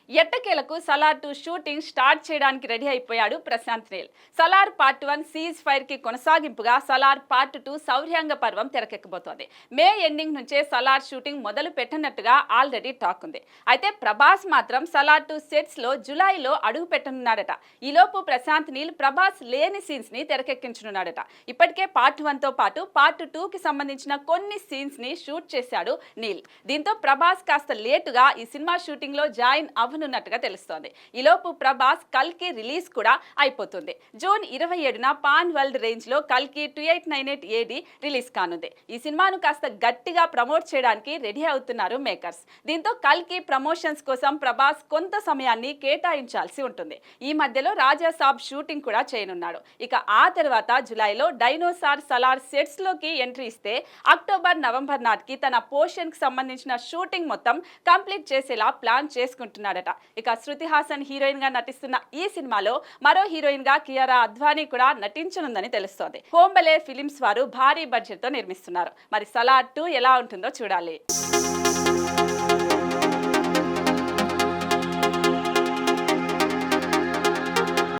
ఎట్టకేలకు Salaar 2 shooting start చేయడానికి ready అయిపోయాడు Prashanth Neel. Salaar part 1 ceasefire కి కొనసాగింపుగా సలార్ పార్ట్ 2 సౌర్యాంగ పర్వం తెరకెక్కబోతోంది. మే ఎండింగ్ నుంచే సలార్ షూటింగ్ మొదలు పెట్టనున్నట్టుగా ఆల్రెడీ టాక్ ఉంది. అయితే ప్రభాస్ మాత్రం సలార్ 2 సెట్స్ లో జులైలో అడుగు పెట్టనున్నాడట. ఈలోపు ప్రశాంత్ నీల్ ప్రభాస్ లేని సీన్స్ ని తెరకెక్కించనున్నాడట. ఇప్పటికే పార్ట్ 1 తో పాటు పార్ట్ 2 కి సంబంధించిన కొన్ని సీన్స్ ని షూట్ చేశాడు నీల్. దీంతో ప్రభాస్ కాస్త లేటుగా ఈ సినిమా షూటింగ్ లో జాయిన్ అవ్వనున్నట్టుగా తెలుస్తోంది. ఈలోపు ప్రభాస్ కల్కి రిలీజ్ కూడా అయిపోతుంది. జూన్ 27న పాన్ వరల్డ్ రేంజ్ లో కల్కి 2898 AD రిలీజ్ కానుంది. ఈ సినిమాను కాస్త గట్టిగా ప్రమోట్ చేయడానికి రెడీ అవుతున్నారు మేకర్స్. దీంతో కల్కి ప్రమోషన్స్ కోసం ప్రభాస్ కొంత సమయాన్ని కేటాయించాల్సి ఉంటుంది. ఈ మధ్యలో రాజా సాబ్ షూటింగ్ కూడా చేయనున్నాడు. ఇక ఆ తర్వాత జులైలో డైనోసార్ సలార్ సెట్స్ లోకి ఎంట్రీ ఇస్తే అక్టోబర్ నవంబర్ నాటికి తన పోర్షన్ కి సంబంధించిన షూటింగ్ మొత్తం కంప్లీట్ చేసేలా ప్లాన్ చేసుకుంటున్నాడట. ఇక శృతి హాసన్ హీరోయిన్ గా నటిస్తున్న ఈ సినిమాలో మరో హీరోయిన్ గా కియారా అద్వానీ కూడా నటించనుందని తెలుస్తోంది. హోంబలే ఫిలిమ్స్ వారు భారీ బడ్జెట్ తో నిర్మిస్తున్నారు. మరి సలార్ 2 ఎలా ఉంటుందో చూడాలి.